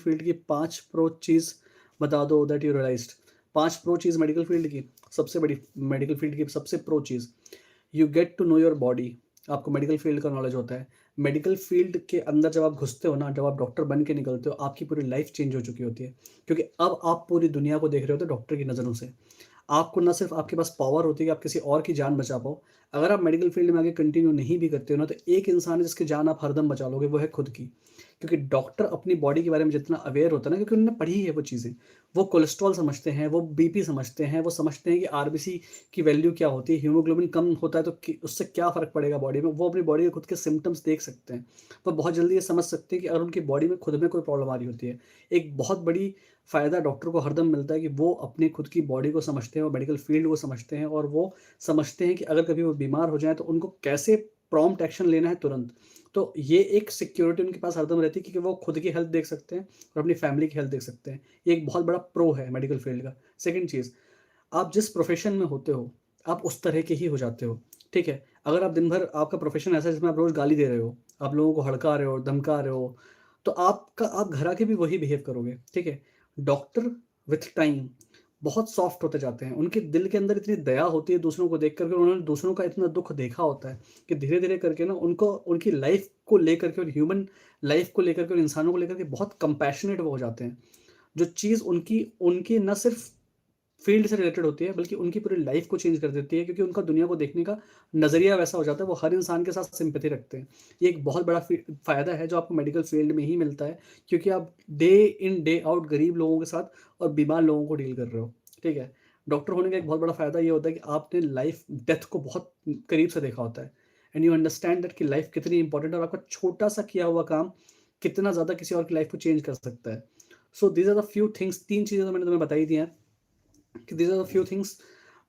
Field की 5 pro चीज़ बता दो दैट यू रियलाइज्ड। 5 प्रो चीज़ मेडिकल फील्ड की, सबसे बड़ी मेडिकल फील्ड की सबसे प्रो चीज़, you get to know your body. आपको मेडिकल फील्ड का नॉलेज होता है। मेडिकल फील्ड के अंदर जब आप घुसते हो ना, जब आप डॉक्टर बन के निकलते हो, आपकी पूरी लाइफ चेंज हो चुकी होती है, क्योंकि अब आप पूरी दुनिया को देख रहे होते हो डॉक्टर की नज़रों से। आपको ना सिर्फ आपके पास पावर होती है कि आप किसी और की जान बचा पाओ। अगर आप मेडिकल फील्ड में आगे कंटिन्यू नहीं भी करते हो ना, तो एक इंसान है जिसकी जान आप हरदम बचा लोगे, वो है खुद की। क्योंकि डॉक्टर अपनी बॉडी के बारे में जितना अवेयर होता है ना, क्योंकि उन्होंने पढ़ी है वो चीज़ें, वो कोलेस्ट्रॉल समझते हैं, वो बीपी समझते हैं, वो समझते हैं कि आरबीसी की वैल्यू क्या होती है, हीमोग्लोबिन कम होता है तो उससे क्या फ़र्क पड़ेगा बॉडी में। वो अपनी बॉडी के खुद के सिम्टम्स देख सकते हैं। वो बहुत जल्दी ये समझ सकते हैं कि अगर उनकी बॉडी में खुद में कोई प्रॉब्लम आ रही होती है। एक बहुत बड़ी फ़ायदा डॉक्टर को हरदम मिलता है कि वो अपनी खुद की बॉडी को समझते हैं, वो मेडिकल फील्ड को समझते हैं, और वो समझते हैं कि अगर कभी वो बीमार हो जाएँ तो उनको कैसे प्रॉम्प्ट एक्शन लेना है तुरंत। तो ये एक सिक्योरिटी उनके पास हरदम रहती है, क्योंकि वो खुद की हेल्थ देख सकते हैं और अपनी फैमिली की हेल्थ देख सकते हैं। ये एक बहुत बड़ा प्रो है मेडिकल फील्ड का। सेकंड चीज़, आप जिस प्रोफ़ेशन में होते हो, आप उस तरह के ही हो जाते हो, ठीक है? अगर आप दिन भर आपका प्रोफ़ेशन ऐसा है जिसमें आप रोज़ गाली दे रहे हो, आप लोगों को हड़का रहे हो, धमका रहे हो, तो आप घर आके भी वही बिहेव करोगे, ठीक है? डॉक्टर विथ टाइम बहुत सॉफ्ट होते जाते हैं। उनके दिल के अंदर इतनी दया होती है दूसरों को देख कर के, उन्होंने दूसरों का इतना दुःख देखा होता है कि धीरे-धीरे करके ना उनको उनकी लाइफ़ को लेकर के और ह्यूमन लाइफ़ को लेकर के और इंसानों को लेकर के बहुत कंपैशनेट वो हो जाते हैं। जो चीज़ उनकी उनकी ना सिर्फ़ फ़ील्ड से रिलेटेड होती है, बल्कि उनकी पूरी लाइफ़ को चेंज कर देती है, क्योंकि उनका दुनिया को देखने का नज़रिया वैसा हो जाता है, वो हर इंसान के साथ सिम्पैथी रखते हैं। ये एक बहुत बड़ा फ़ायदा है जो आपको मेडिकल फ़ील्ड में ही मिलता है, क्योंकि आप डे इन डे आउट गरीब लोगों के साथ और बीमार लोगों को डील कर रहे हो, ठीक है? डॉक्टर होने का एक बहुत बड़ा फ़ायदा ये होता है कि आपने लाइफ़ डेथ को बहुत करीब से देखा होता है, एंड यू अंडरस्टैंड दैट कि लाइफ़ कितनी इम्पोर्टेंट है और आपका छोटा-सा किया हुआ काम कितना ज़्यादा किसी और की लाइफ़ को चेंज कर सकता है। So these are the few things, 3 चीज़ें तो मैंने तुम्हें बताई दी हैं कि these are the few things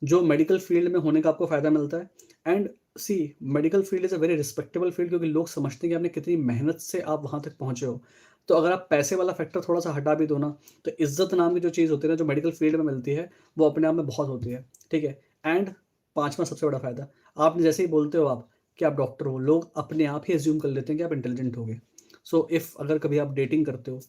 जो मेडिकल फील्ड में होने का आपको फ़ायदा मिलता है। And see, medical field is a very respectable field, क्योंकि लोग समझते हैं कि आपने कितनी मेहनत से आप वहाँ तक पहुँचे हो। तो अगर आप पैसे वाला फैक्टर थोड़ा-सा हटा भी दो ना, तो इज़्ज़त नाम की जो चीज़ होती है ना, जो मेडिकल फील्ड में मिलती है, वो अपने आप में बहुत होती है, ठीक है? एंड 5वाँ सबसे बड़ा फ़ायदा, आपने जैसे ही बोलते हो आप कि आप डॉक्टर हो, लोग अपने आप ही अज़्यूम कर लेते हैं कि आप इंटेलिजेंट होगे। सो इफ अगर कभी आप डेटिंग करते हो,